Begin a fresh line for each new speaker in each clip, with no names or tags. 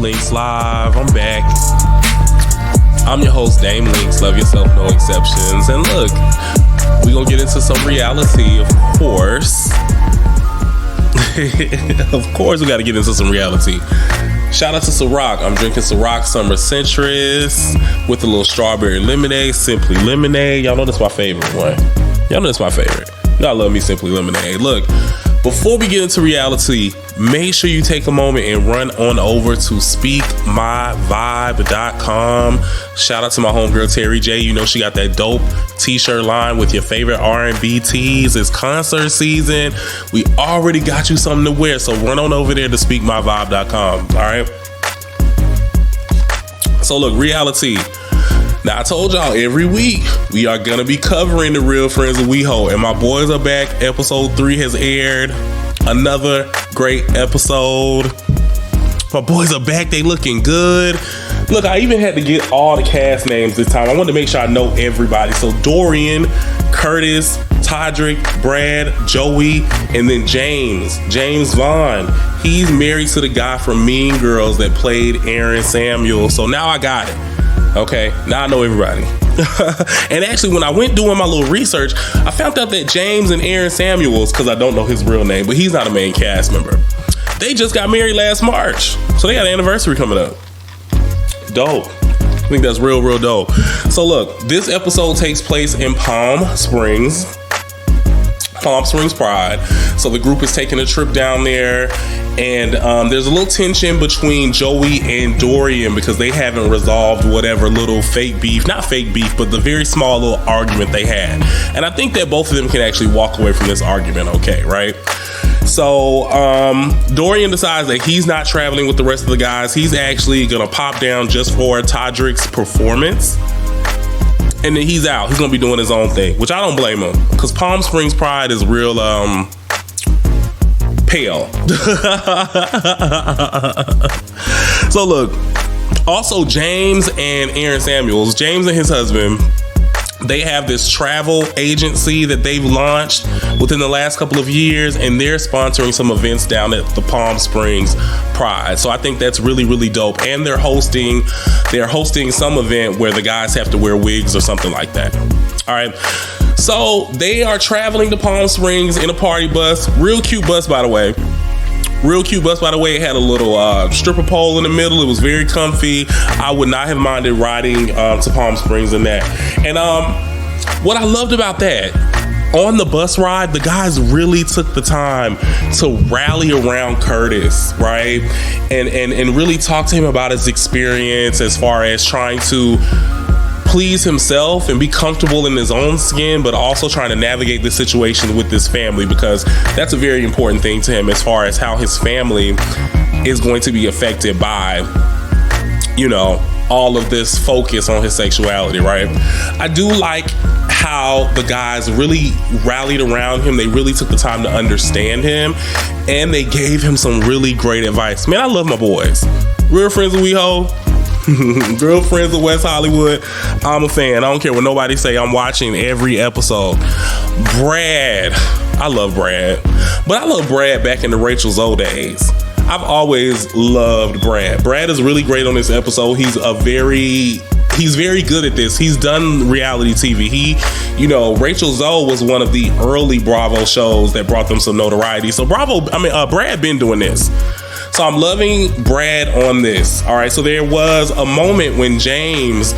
LYNX Live. I'm back. I'm your host, Dame LYNX. Love yourself, no exceptions. And look, we gonna get into some reality, of course. Of course, we gotta get into some reality. Shout out to Ciroc. I'm drinking Ciroc Summer Citrus with a little strawberry lemonade, Simply Lemonade. Y'all know that's my favorite one. Y'all love me Simply Lemonade. Look, before we get into reality, make sure you take a moment and run on over to speakmyvibe.com. Shout out to my homegirl Terry J. You know she got that dope t-shirt line with your favorite R&B tees. It's concert season. We already got you something to wear, so run on over there to speakmyvibe.com. All right. So look, reality. Now, I told y'all every week we are going to be covering the Real Friends of WEHO, and my boys are back. Episode 3 has aired. Another great episode. My boys are back. They looking good. Look, I even had to get all the cast names this time. I wanted to make sure I know everybody. So Dorian, Curtis, Todrick, Brad, Joey, and then James Vaughn. He's married to the guy from Mean Girls that played Aaron Samuel. So now I got it. Okay, now I know everybody. And actually, when I went doing my little research, I found out that James and Aaron Samuels, because I don't know his real name, but he's not a main cast member, they just got married last March. So they got an anniversary coming up. Dope. I think that's real dope. So look, this episode takes place in Palm Springs Pride. So the group is taking a trip down there, and there's a little tension between Joey and Dorian because they haven't resolved whatever little not fake beef, but the very small little argument they had. And I think that both of them can actually walk away from this argument okay, right? So Dorian decides that he's not traveling with the rest of the guys. He's actually gonna pop down just for Todrick's performance. And then he's out. He's gonna be doing his own thing, which I don't blame him, because Palm Springs Pride is real pale. So look, also James and Aaron Samuels, James and his husband, they have this travel agency that they've launched within the last couple of years, and they're sponsoring some events down at the Palm Springs Pride. So I think that's really dope. And they're hosting some event where the guys have to wear wigs or something like that. All right. So they are traveling to Palm Springs in a party bus. Real cute bus, by the way. It had a little stripper pole in the middle. It was very comfy. I would not have minded riding to Palm Springs in that. And what I loved about that, on the bus ride, the guys really took the time to rally around Curtis, right? And really talk to him about his experience as far as trying to please himself and be comfortable in his own skin, but also trying to navigate the situation with this family, because that's a very important thing to him as far as how his family is going to be affected by, you know, all of this focus on his sexuality, right? I do like how the guys really rallied around him. They really took the time to understand him, and they gave him some really great advice. Man, I love my boys. Real Friends of WeHo. Real Friends of West Hollywood. I'm a fan. I don't care what nobody say. I'm watching every episode. Brad. I love Brad. But I love Brad back in the Rachel Zoe days. I've always loved Brad. Brad is really great on this episode. He's very good at this. He's done reality TV. Rachel Zoe was one of the early Bravo shows that brought them some notoriety. So Brad been doing this. So I'm loving Brad on this. All right. So there was a moment when James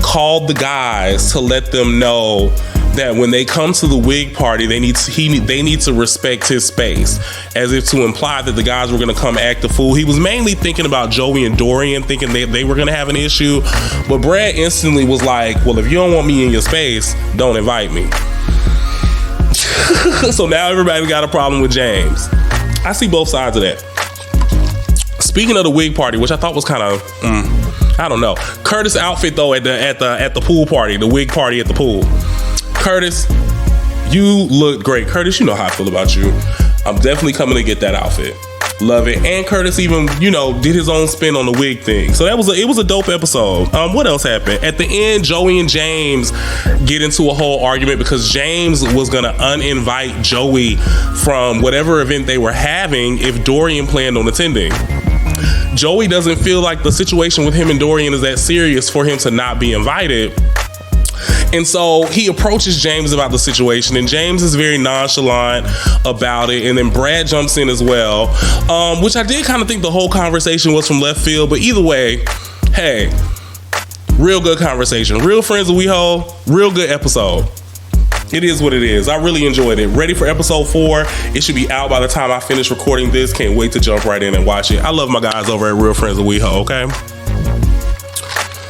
called the guys to let them know that when they come to the wig party, they need to respect his space, as if to imply that the guys were going to come act a fool. He was mainly thinking about Joey and Dorian, thinking they were going to have an issue. But Brad instantly was like, well, if you don't want me in your space, don't invite me. So now everybody got a problem with James. I see both sides of that. Speaking of the wig party, which I thought was kind of, I don't know. Curtis' outfit though at the pool party, the wig party at the pool. Curtis, you look great. Curtis, you know how I feel about you. I'm definitely coming to get that outfit. Love it. And Curtis even, did his own spin on the wig thing. So it was a dope episode. What else happened? At the end, Joey and James get into a whole argument because James was gonna uninvite Joey from whatever event they were having if Dorian planned on attending. Joey doesn't feel like the situation with him and Dorian is that serious for him to not be invited. And so he approaches James about the situation, and James is very nonchalant about it. And then Brad jumps in as well, which I did kind of think the whole conversation was from left field. But either way, hey, real good conversation. Real friends of WeHo, real good episode. It is what it is. I really enjoyed it. Ready for episode 4. It should be out by the time I finish recording this. Can't wait to jump right in and watch it. I love my guys over at Real Friends of WeHo, okay?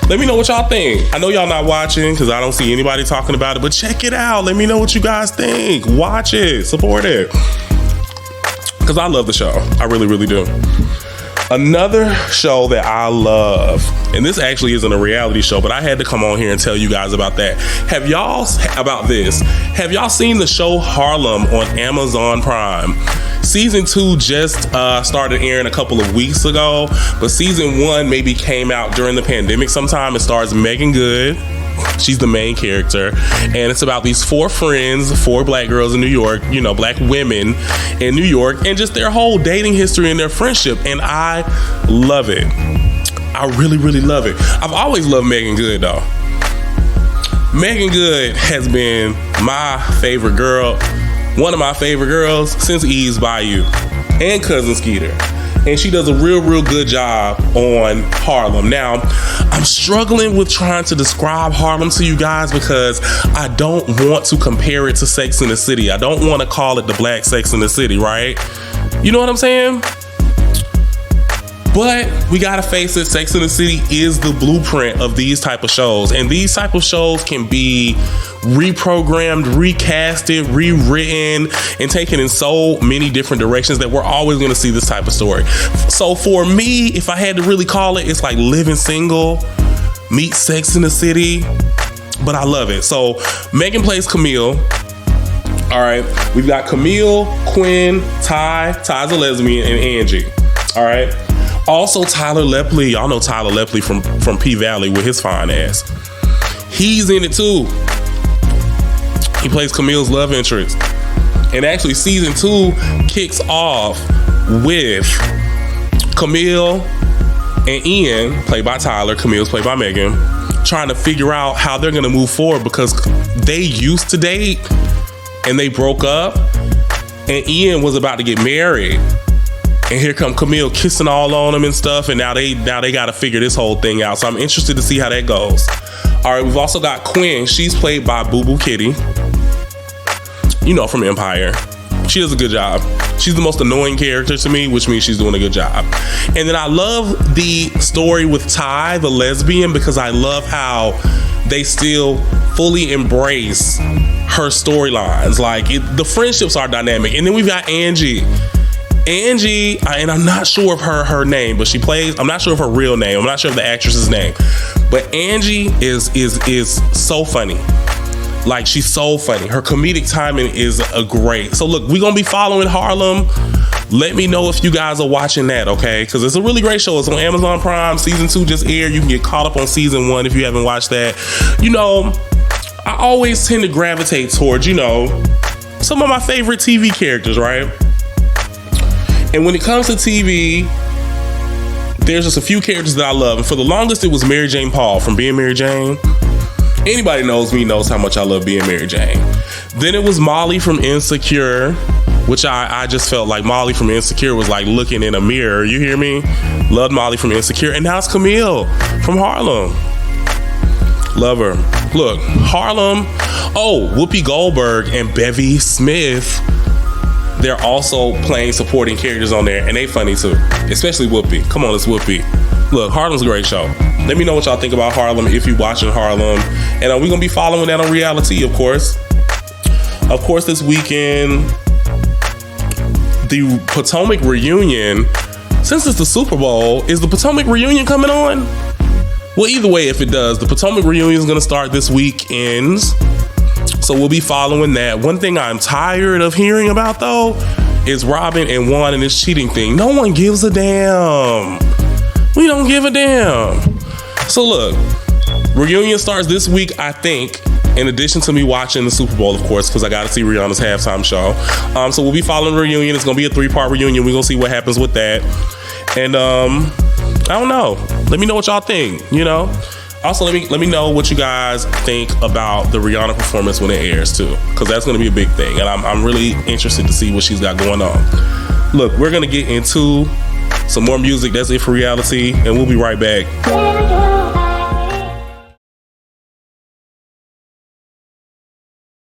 Let me know what y'all think. I know y'all not watching because I don't see anybody talking about it, but check it out. Let me know what you guys think. Watch it. Support it. Because I love the show. I really, really do. Another show that I love, and this actually isn't a reality show, but I had to come on here and tell you guys about that. Have y'all seen the show Harlem on Amazon Prime? Season 2 just started airing a couple of weeks ago, but season 1 maybe came out during the pandemic sometime. It stars Megan Good. She's the main character, and it's about these 4 friends, 4 black girls in New York, you know, black women in New York, and just their whole dating history and their friendship. And I love it. I really, really love it. I've always loved Megan Good, though. Megan Good has been my favorite girl, one of my favorite girls since Eve's Bayou and Cousin Skeeter. And she does a real, real good job on Harlem. Now, I'm struggling with trying to describe Harlem to you guys because I don't want to compare it to Sex and the City. I don't want to call it the black Sex and the City, right? You know what I'm saying? But we gotta face it, Sex and the City is the blueprint of these type of shows. And these type of shows can be reprogrammed, recasted, rewritten, and taken in so many different directions that we're always gonna see this type of story. So for me, if I had to really call it, it's like Living Single meets Sex and the City, but I love it. So Megan plays Camille. All right, we've got Camille, Quinn, Ty's a lesbian, and Angie. All right. Also, Tyler Lepley. Y'all know Tyler Lepley from P-Valley with his fine ass. He's in it too. He plays Camille's love interest. And actually, season 2 kicks off with Camille and Ian, played by Tyler. Camille's played by Megan, trying to figure out how they're going to move forward because they used to date and they broke up. And Ian was about to get married. And here come Camille kissing all on him and stuff. And now they got to figure this whole thing out. So I'm interested to see how that goes. All right, we've also got Quinn. She's played by Boo Boo Kitty. You know, from Empire. She does a good job. She's the most annoying character to me, which means she's doing a good job. And then I love the story with Ty, the lesbian, because I love how they still fully embrace her storylines. Like, the friendships are dynamic. And then we've got Angie, and I'm not sure of her name, but she plays, I'm not sure of her real name. I'm not sure of the actress's name. But Angie is so funny. Like, she's so funny. Her comedic timing is a great. So look, we're going to be following Harlem. Let me know if you guys are watching that, okay? Because it's a really great show. It's on Amazon Prime. Season 2 just aired. You can get caught up on season 1 if you haven't watched that. You know, I always tend to gravitate towards, you know, some of my favorite TV characters, right? And when it comes to TV, there's just a few characters that I love. And for the longest, it was Mary Jane Paul from Being Mary Jane. Anybody knows me knows how much I love Being Mary Jane. Then it was Molly from Insecure, which I just felt like Molly from Insecure was like looking in a mirror. You hear me? Loved Molly from Insecure. And now it's Camille from Harlem. Love her. Look, Harlem. Oh, Whoopi Goldberg and Bevy Smith. They're also playing supporting characters on there, and they funny too. Especially Whoopi. Come on, it's Whoopi. Look, Harlem's a great show. Let me know what y'all think about Harlem if you're watching Harlem. And we're going to be following that on Reali-TEA, of course. Of course, this weekend, the Potomac reunion. Since it's the Super Bowl, is the Potomac reunion coming on? Well, either way, if it does, the Potomac reunion is going to start this weekend. So we'll be following that. One thing I'm tired of hearing about, though, is Robin and Juan and this cheating thing. No one gives a damn. We don't give a damn. So look, reunion starts this week, I think, in addition to me watching the Super Bowl, of course, because I got to see Rihanna's halftime show. So we'll be following the reunion. It's going to be a 3-part reunion. We're going to see what happens with that. And I don't know. Let me know what y'all think, you know? Also, let me know what you guys think about the Rihanna performance when it airs too, because that's going to be a big thing, and I'm really interested to see what she's got going on. Look, we're going to get into some more music. That's it for Reali-TEA, and we'll be right back.